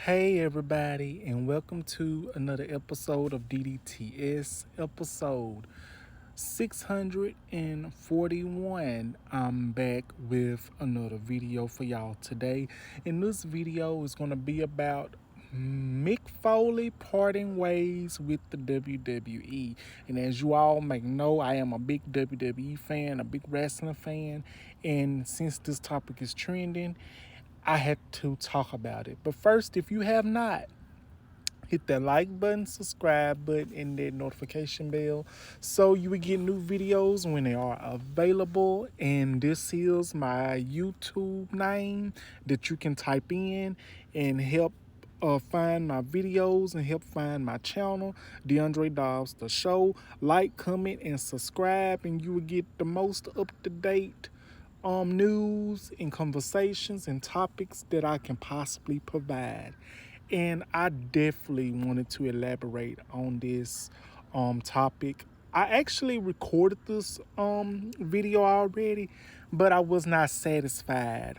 Hey everybody, and welcome to another episode of DDTS, episode 641. I'm back with another video for y'all today, and this video is going to be about Mick Foley parting ways with the WWE. And as you all may know, I am a big WWE fan, a big wrestling fan, and since this topic is trending, I had to talk about it. But first, if you have not, hit that like button, subscribe button, and that notification bell so you will get new videos when they are available. And this is my YouTube name that you can type in and help find my videos and help find my channel, DeAndre Dobbs The Show. Like, comment, and subscribe, and you will get the most up-to-date news and conversations and topics that I can possibly provide. And I definitely wanted to elaborate on this topic. I actually recorded this video already, but I was not satisfied.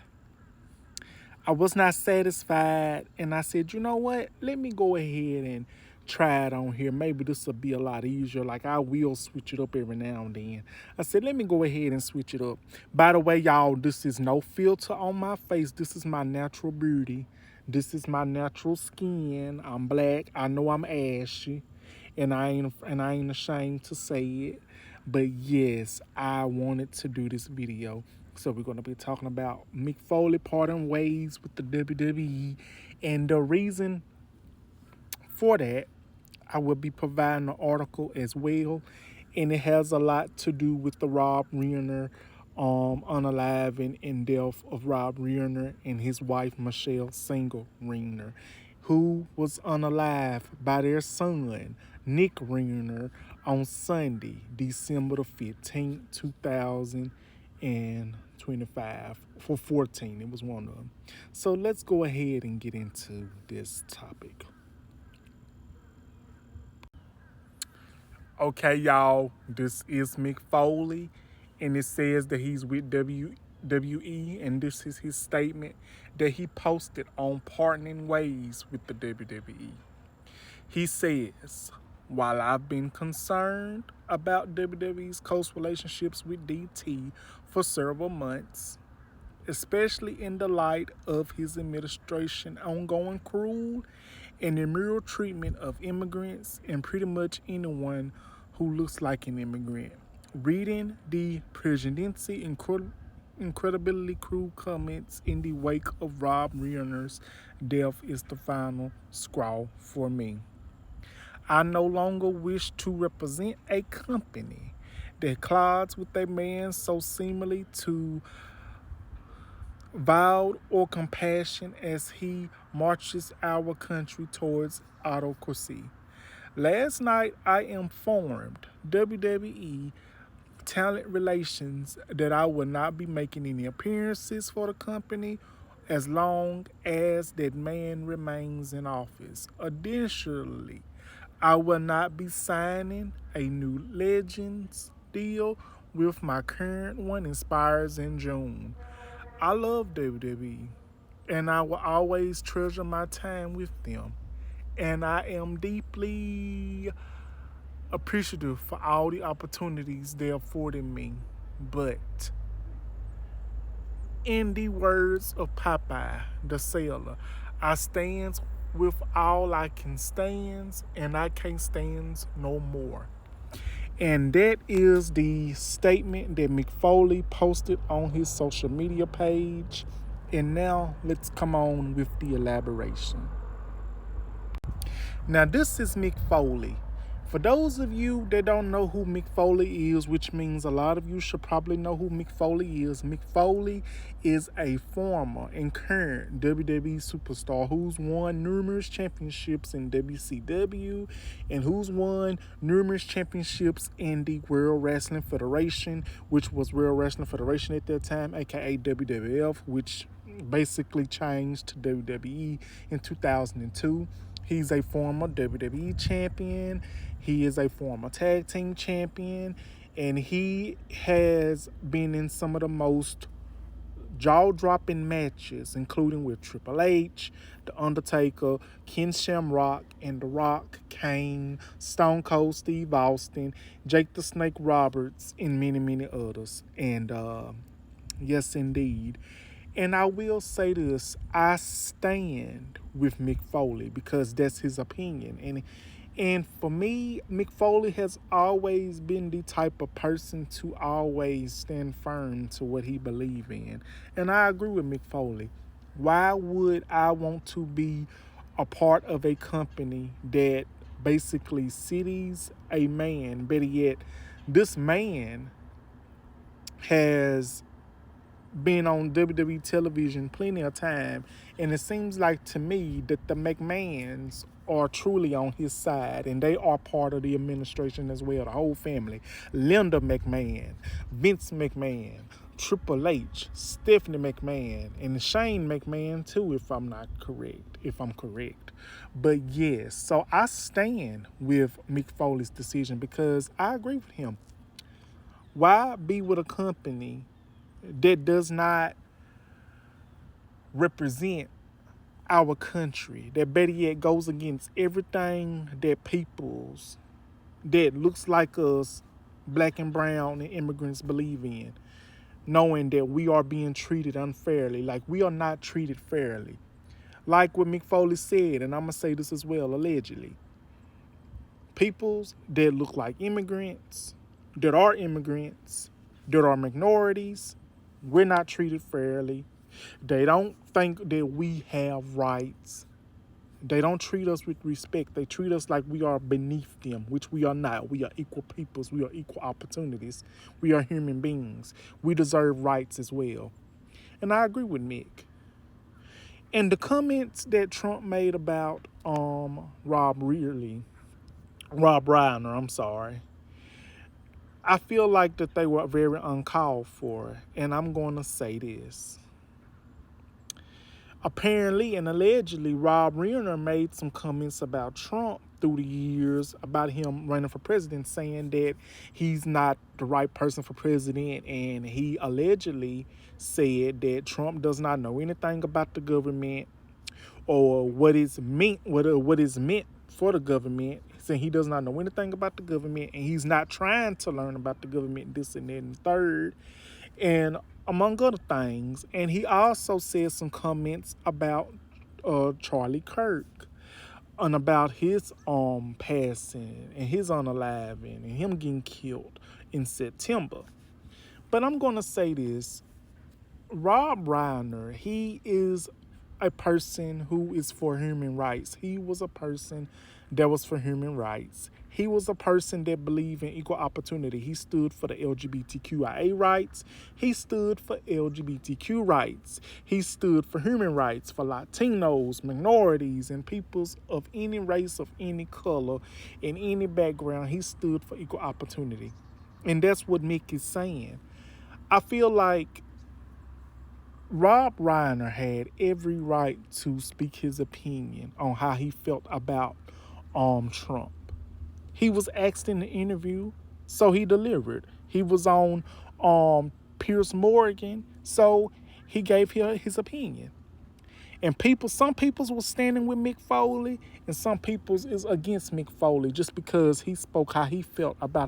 And I said, you know what? Let me go ahead and try it on here. Maybe this will be a lot easier. Like, I will switch it up every now and then. I said, let me go ahead and switch it up. By the way, y'all, this is no filter on my face. This is my natural beauty. This is my natural skin. I'm black. I know I'm ashy, and I ain't ashamed to say it. But yes, I wanted to do this video. So we're going to be talking about Mick Foley parting ways with the WWE. And the reason for that, I will be providing an article as well. And it has a lot to do with the Rob Reiner unaliving and death of Rob Reiner and his wife, Michelle Single Reiner, who was unalived by their son, Nick Reiner, on Sunday, December the 15th, 2025, for 14. It was one of them. So let's go ahead and get into this topic. Okay, y'all, this is Mick Foley, and it says that he's with WWE, and this is his statement that he posted on parting ways with the WWE. He says, while I've been concerned about WWE's close relationships with DT for several months, especially in the light of his administration's ongoing cruel and immoral treatment of immigrants and pretty much anyone who looks like an immigrant. Reading the Presidency incredibly cruel comments in the wake of Rob Reiner's death is the final straw for me. I no longer wish to represent a company that collides with a man so seemingly to vowed or compassion as he marches our country towards autocracy. Last night, I informed WWE Talent Relations that I will not be making any appearances for the company as long as that man remains in office. Additionally, I will not be signing a new Legends deal with my current one expires in June. I love WWE, and I will always treasure my time with them. And I am deeply appreciative for all the opportunities they afforded me. But in the words of Popeye the Sailor, I stands with all I can stands, and I can't stands no more. And that is the statement that Mick Foley posted on his social media page. And now let's come on with the elaboration. Now, this is Mick Foley. For those of you that don't know who Mick Foley is, which means a lot of you should probably know who Mick Foley is. Mick Foley is a former and current WWE superstar who's won numerous championships in WCW and who's won numerous championships in the World Wrestling Federation, which was World Wrestling Federation at that time, aka WWF, which basically changed to WWE in 2002. He's a former WWE champion. He is a former tag team champion. And he has been in some of the most jaw-dropping matches, including with Triple H, The Undertaker, Ken Shamrock, and The Rock, Kane, Stone Cold Steve Austin, Jake the Snake Roberts, and many, many others. And yes, indeed. And I will say this, I stand with Mick Foley because that's his opinion. And for me, Mick Foley has always been the type of person to always stand firm to what he believes in. And I agree with Mick Foley. Why would I want to be a part of a company that basically cities a man, better yet, this man has been on WWE television plenty of time, and it seems like to me that the McMahons are truly on his side, and they are part of the administration as well, the whole family. Linda McMahon, Vince McMahon, Triple H, Stephanie McMahon, and Shane McMahon too, if I'm correct. But yes, so I stand with Mick Foley's decision because I agree with him. Why be with a company that does not represent our country, that better yet goes against everything that peoples that looks like us, black and brown and immigrants, believe in, knowing that we are being treated unfairly, like we are not treated fairly. Like what Mick Foley said, and I'm going to say this as well, allegedly. Peoples that look like immigrants, that are minorities, we're not treated fairly. They don't think that we have rights. They don't treat us with respect. They treat us like we are beneath them, which we are not. We are equal peoples. We are equal opportunities. We are human beings. We deserve rights as well. And I agree with Mick. And the comments that Trump made about Rob Reiner, I'm sorry, I feel like that they were very uncalled for. And I'm going to say this. Apparently and allegedly, Rob Reiner made some comments about Trump through the years about him running for president, saying that he's not the right person for president. And he allegedly said that Trump does not know anything about the government or what is meant for the government. Saying he does not know anything about the government and he's not trying to learn about the government, this and that and the third, and among other things. And he also said some comments about Charlie Kirk and about his passing and his unaliving and him getting killed in September. But I'm going to say this. Rob Reiner, he is a person who is for human rights. He was a person that was for human rights. He was a person that believed in equal opportunity. He stood for the LGBTQIA rights. He stood for LGBTQ rights. He stood for human rights for Latinos, minorities, and peoples of any race, of any color, in any background. He stood for equal opportunity. And that's what Mick is saying. I feel like Rob Reiner had every right to speak his opinion on how he felt about Trump. He was asked in the interview, so he delivered. He was on Piers Morgan, so he gave his opinion. And some peoples were standing with Mick Foley, and some peoples is against Mick Foley just because he spoke how he felt about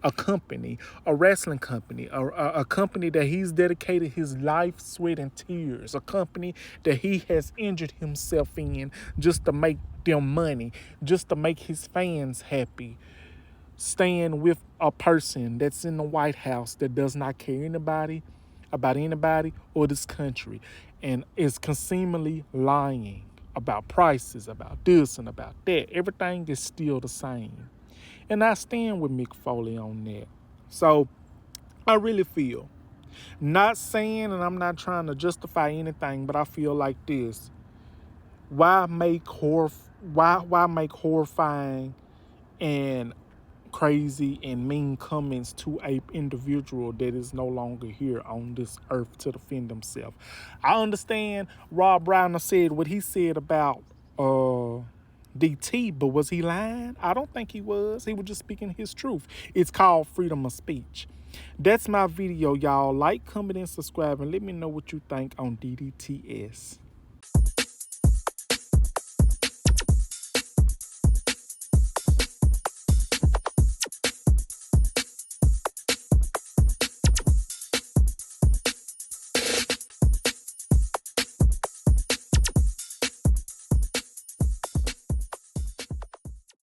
a company, a wrestling company, a company that he's dedicated his life, sweat, and tears, a company that he has injured himself in just to make them money, just to make his fans happy. Stand with a person that's in the White House that does not care about anybody or this country, and is consistently lying about prices, about this and about that. Everything is still the same. And I stand with Mick Foley on that. So I really feel, not saying, and I'm not trying to justify anything, but I feel like this. Why make horrifying and crazy and mean comments to a individual that is no longer here on this earth to defend himself? I understand Rob Reiner said what he said about DT, but was he lying? I don't think he was. He was just speaking his truth. It's called freedom of speech. That's my video, y'all. Like, comment, and subscribe, and let me know what you think on DDTS.